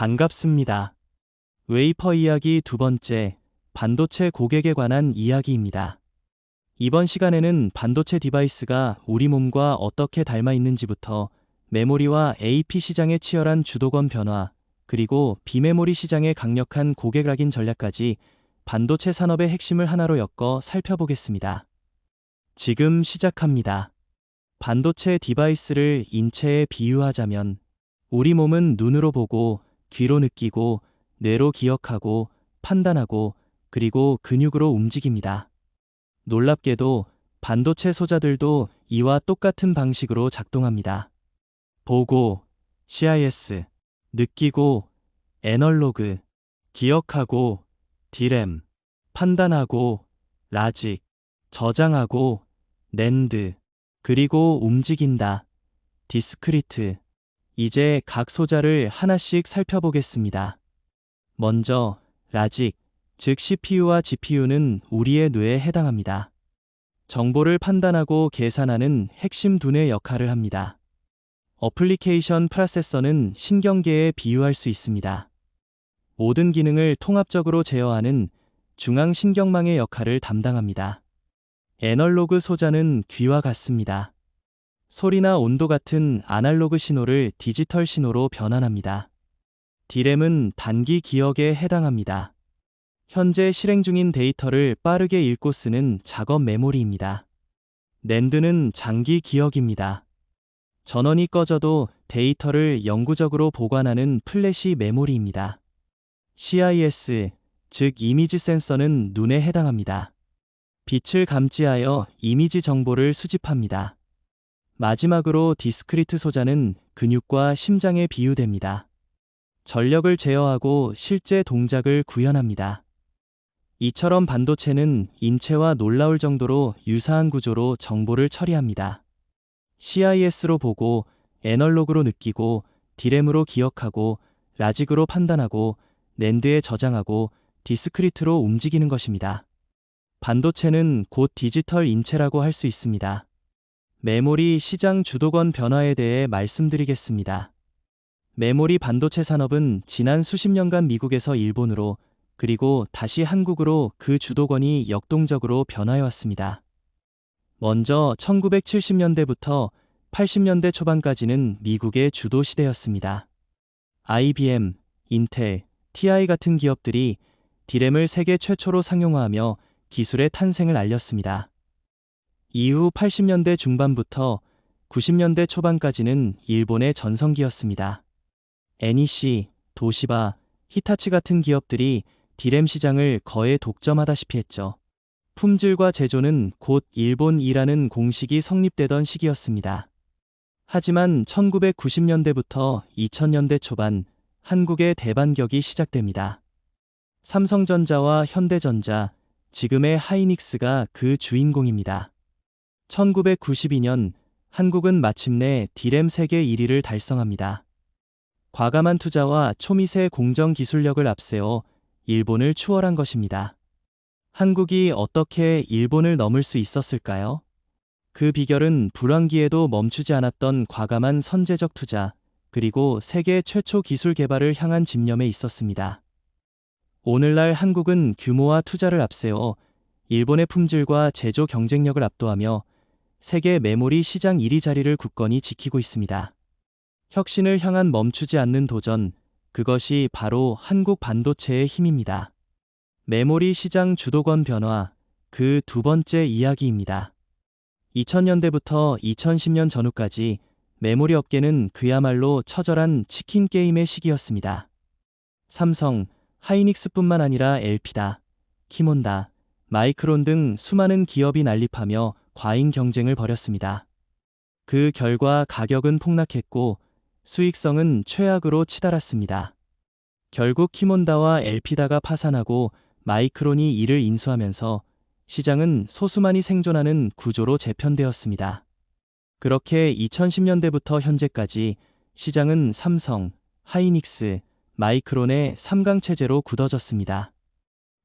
반갑습니다. 웨이퍼 이야기 두 번째, 반도체 고객에 관한 이야기입니다. 이번 시간에는 반도체 디바이스가 우리 몸과 어떻게 닮아 있는지부터 메모리와 AP 시장의 치열한 주도권 변화, 그리고 비메모리 시장의 강력한 고객 확인 전략까지 반도체 산업의 핵심을 하나로 엮어 살펴보겠습니다. 지금 시작합니다. 반도체 디바이스를 인체에 비유하자면 우리 몸은 눈으로 보고 귀로 느끼고 뇌로 기억하고 판단하고 그리고 근육으로 움직입니다. 놀랍게도 반도체 소자들도 이와 똑같은 방식으로 작동합니다. 보고, CIS, 느끼고, 애널로그, 기억하고, 디램, 판단하고, 라직, 저장하고, 낸드, 그리고 움직인다, 디스크리트. 이제 각 소자를 하나씩 살펴보겠습니다. 먼저, 라직, 즉 CPU와 GPU는 우리의 뇌에 해당합니다. 정보를 판단하고 계산하는 핵심 두뇌 역할을 합니다. 어플리케이션 프로세서는 신경계에 비유할 수 있습니다. 모든 기능을 통합적으로 제어하는 중앙신경망의 역할을 담당합니다. 애널로그 소자는 귀와 같습니다. 소리나 온도 같은 아날로그 신호를 디지털 신호로 변환합니다. 디램은 단기 기억에 해당합니다. 현재 실행 중인 데이터를 빠르게 읽고 쓰는 작업 메모리입니다. 낸드는 장기 기억입니다. 전원이 꺼져도 데이터를 영구적으로 보관하는 플래시 메모리입니다. CIS, 즉 이미지 센서는 눈에 해당합니다. 빛을 감지하여 이미지 정보를 수집합니다. 마지막으로 디스크리트 소자는 근육과 심장에 비유됩니다. 전력을 제어하고 실제 동작을 구현합니다. 이처럼 반도체는 인체와 놀라울 정도로 유사한 구조로 정보를 처리합니다. CIS로 보고, 애널로그로 느끼고, 디램으로 기억하고, 라직으로 판단하고, 낸드에 저장하고, 디스크리트로 움직이는 것입니다. 반도체는 곧 디지털 인체라고 할 수 있습니다. 메모리 시장 주도권 변화에 대해 말씀드리겠습니다. 메모리 반도체 산업은 지난 수십 년간 미국에서 일본으로 그리고 다시 한국으로 그 주도권이 역동적으로 변화해왔습니다. 먼저 1970년대부터 80년대 초반까지는 미국의 주도 시대였습니다. IBM, 인텔, TI 같은 기업들이 디램을 세계 최초로 상용화하며 기술의 탄생을 알렸습니다. 이후 80년대 중반부터 90년대 초반까지는 일본의 전성기였습니다. NEC, 도시바, 히타치 같은 기업들이 디램 시장을 거의 독점하다시피 했죠. 품질과 제조는 곧 일본이라는 공식이 성립되던 시기였습니다. 하지만 1990년대부터 2000년대 초반 한국의 대반격이 시작됩니다. 삼성전자와 현대전자, 지금의 하이닉스가 그 주인공입니다. 1992년 한국은 마침내 디램 세계 1위를 달성합니다. 과감한 투자와 초미세 공정 기술력을 앞세워 일본을 추월한 것입니다. 한국이 어떻게 일본을 넘을 수 있었을까요? 그 비결은 불황기에도 멈추지 않았던 과감한 선제적 투자, 그리고 세계 최초 기술 개발을 향한 집념에 있었습니다. 오늘날 한국은 규모와 투자를 앞세워 일본의 품질과 제조 경쟁력을 압도하며 세계 메모리 시장 1위 자리를 굳건히 지키고 있습니다. 혁신을 향한 멈추지 않는 도전, 그것이 바로 한국 반도체의 힘입니다. 메모리 시장 주도권 변화, 그 두 번째 이야기입니다. 2000년대부터 2010년 전후까지 메모리 업계는 그야말로 처절한 치킨 게임의 시기였습니다. 삼성, 하이닉스뿐만 아니라 엘피다, 키몬다, 마이크론 등 수많은 기업이 난립하며 과잉 경쟁을 벌였습니다. 그 결과 가격은 폭락했고 수익성은 최악으로 치달았습니다. 결국 키몬다와 엘피다가 파산하고 마이크론이 이를 인수하면서 시장은 소수만이 생존하는 구조로 재편되었습니다. 그렇게 2010년대부터 현재까지 시장은 삼성, 하이닉스, 마이크론의 3강 체제로 굳어졌습니다.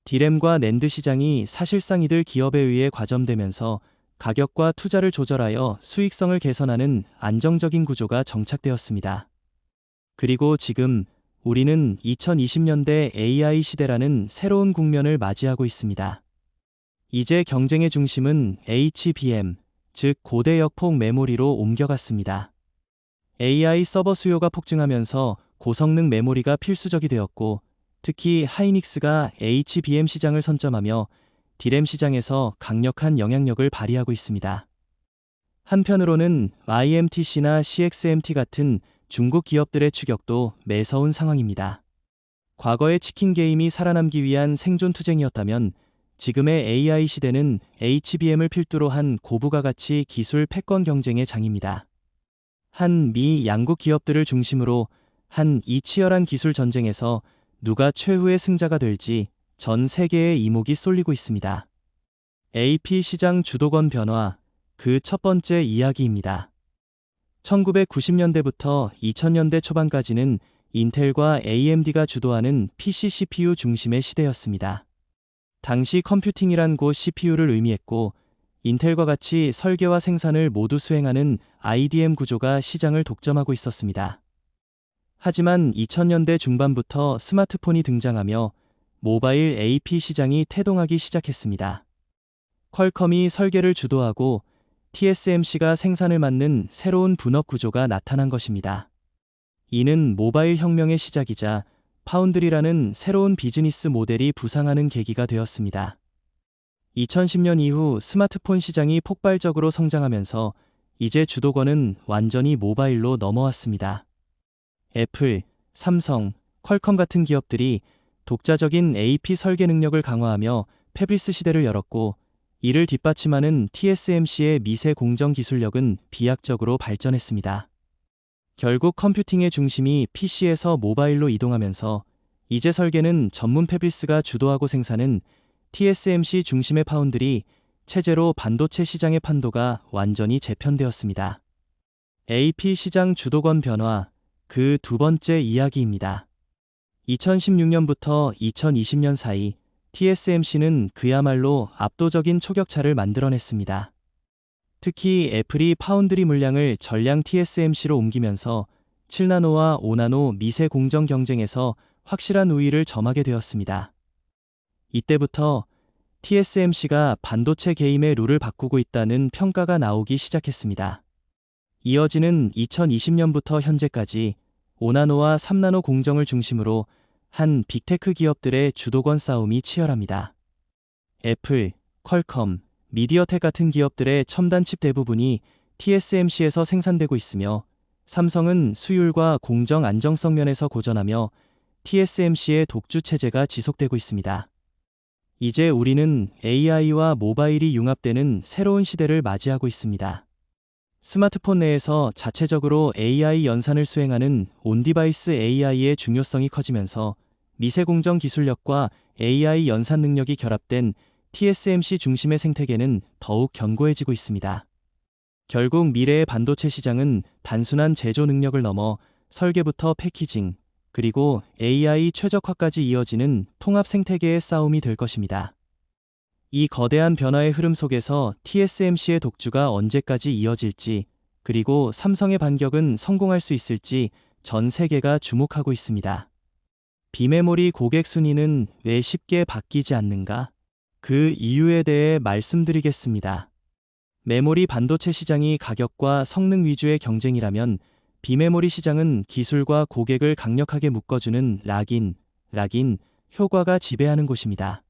디램과 낸드 시장이 사실상 이들 기업에 의해 과점되면서 가격과 투자를 조절하여 수익성을 개선하는 안정적인 구조가 정착되었습니다. 그리고 지금 우리는 2020년대 AI 시대라는 새로운 국면을 맞이하고 있습니다. 이제 경쟁의 중심은 HBM, 즉 고대 역폭 메모리로 옮겨갔습니다. AI 서버 수요가 폭증하면서 고성능 메모리가 필수적이 되었고, 특히 하이닉스가 HBM 시장을 선점하며 D램 시장에서 강력한 영향력을 발휘하고 있습니다. 한편으로는 IMTC나 CXMT 같은 중국 기업들의 추격도 매서운 상황입니다. 과거의 치킨 게임이 살아남기 위한 생존 투쟁이었다면 지금의 AI 시대는 HBM을 필두로 한 고부가 가치 기술 패권 경쟁의 장입니다. 한 미 양국 기업들을 중심으로 한 이 치열한 기술 전쟁에서 누가 최후의 승자가 될지 전 세계의 이목이 쏠리고 있습니다. AP 시장 주도권 변화, 그 첫 번째 이야기입니다. 1990년대부터 2000년대 초반까지는 인텔과 AMD가 주도하는 PC CPU 중심의 시대였습니다. 당시 컴퓨팅이란 곳 CPU를 의미했고, 인텔과 같이 설계와 생산을 모두 수행하는 IDM 구조가 시장을 독점하고 있었습니다. 하지만 2000년대 중반부터 스마트폰이 등장하며 모바일 AP 시장이 태동하기 시작했습니다. 퀄컴이 설계를 주도하고 TSMC가 생산을 맡는 새로운 분업 구조가 나타난 것입니다. 이는 모바일 혁명의 시작이자 파운드리라는 새로운 비즈니스 모델이 부상하는 계기가 되었습니다. 2010년 이후 스마트폰 시장이 폭발적으로 성장하면서 이제 주도권은 완전히 모바일로 넘어왔습니다. 애플, 삼성, 퀄컴 같은 기업들이 독자적인 AP 설계 능력을 강화하며 패블리스 시대를 열었고, 이를 뒷받침하는 TSMC의 미세 공정 기술력은 비약적으로 발전했습니다. 결국 컴퓨팅의 중심이 PC에서 모바일로 이동하면서 이제 설계는 전문 패블리스가 주도하고 생산은 TSMC 중심의 파운드리, 체제로 반도체 시장의 판도가 완전히 재편되었습니다. AP 시장 주도권 변화, 그 두 번째 이야기입니다. 2016년부터 2020년 사이 TSMC는 그야말로 압도적인 초격차를 만들어냈습니다. 특히 애플이 파운드리 물량을 전량 TSMC로 옮기면서 7나노와 5나노 미세 공정 경쟁에서 확실한 우위를 점하게 되었습니다. 이때부터 TSMC가 반도체 게임의 룰을 바꾸고 있다는 평가가 나오기 시작했습니다. 이어지는 2020년부터 현재까지 5나노와 3나노 공정을 중심으로 한 빅테크 기업들의 주도권 싸움이 치열합니다. 애플, 퀄컴, 미디어텍 같은 기업들의 첨단 칩 대부분이 TSMC에서 생산되고 있으며, 삼성은 수율과 공정 안정성 면에서 고전하며 TSMC의 독주 체제가 지속되고 있습니다. 이제 우리는 AI와 모바일이 융합되는 새로운 시대를 맞이하고 있습니다. 스마트폰 내에서 자체적으로 AI 연산을 수행하는 온디바이스 AI의 중요성이 커지면서 미세공정 기술력과 AI 연산 능력이 결합된 TSMC 중심의 생태계는 더욱 견고해지고 있습니다. 결국 미래의 반도체 시장은 단순한 제조 능력을 넘어 설계부터 패키징, 그리고 AI 최적화까지 이어지는 통합 생태계의 싸움이 될 것입니다. 이 거대한 변화의 흐름 속에서 TSMC의 독주가 언제까지 이어질지, 그리고 삼성의 반격은 성공할 수 있을지 전 세계가 주목하고 있습니다. 비메모리 고객 순위는 왜 쉽게 바뀌지 않는가? 그 이유에 대해 말씀드리겠습니다. 메모리 반도체 시장이 가격과 성능 위주의 경쟁이라면 비메모리 시장은 기술과 고객을 강력하게 묶어주는 락인 효과가 지배하는 곳입니다.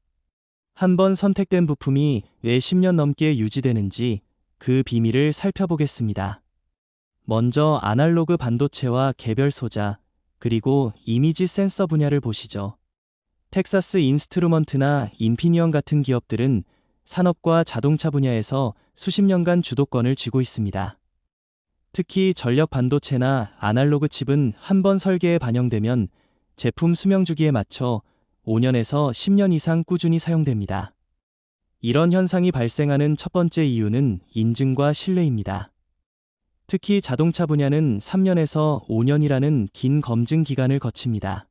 한번 선택된 부품이 왜 10년 넘게 유지되는지 그 비밀을 살펴보겠습니다. 먼저 아날로그 반도체와 개별 소자, 그리고 이미지 센서 분야를 보시죠. 텍사스 인스트루먼트나 인피니언 같은 기업들은 산업과 자동차 분야에서 수십 년간 주도권을 쥐고 있습니다. 특히 전력 반도체나 아날로그 칩은 한번 설계에 반영되면 제품 수명 주기에 맞춰 5년에서 10년 이상 꾸준히 사용됩니다. 이런 현상이 발생하는 첫 번째 이유는 인증과 신뢰입니다. 특히 자동차 분야는 3년에서 5년이라는 긴 검증 기간을 거칩니다.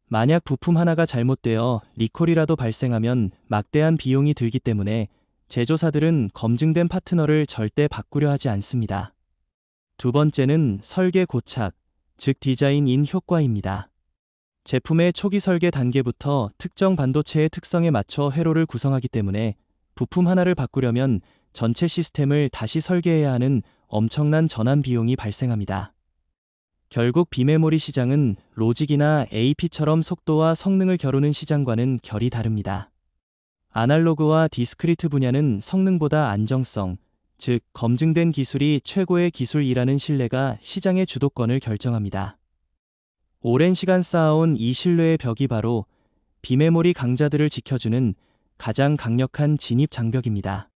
만약 부품 하나가 잘못되어 리콜이라도 발생하면 막대한 비용이 들기 때문에 제조사들은 검증된 파트너를 절대 바꾸려 하지 않습니다. 두 번째는 설계 고착, 즉 디자인인 효과입니다. 제품의 초기 설계 단계부터 특정 반도체의 특성에 맞춰 회로를 구성하기 때문에 부품 하나를 바꾸려면 전체 시스템을 다시 설계해야 하는 엄청난 전환 비용이 발생합니다. 결국 비메모리 시장은 로직이나 AP처럼 속도와 성능을 겨루는 시장과는 결이 다릅니다. 아날로그와 디스크리트 분야는 성능보다 안정성, 즉 검증된 기술이 최고의 기술이라는 신뢰가 시장의 주도권을 결정합니다. 오랜 시간 쌓아온 이 신뢰의 벽이 바로 비메모리 강자들을 지켜주는 가장 강력한 진입 장벽입니다.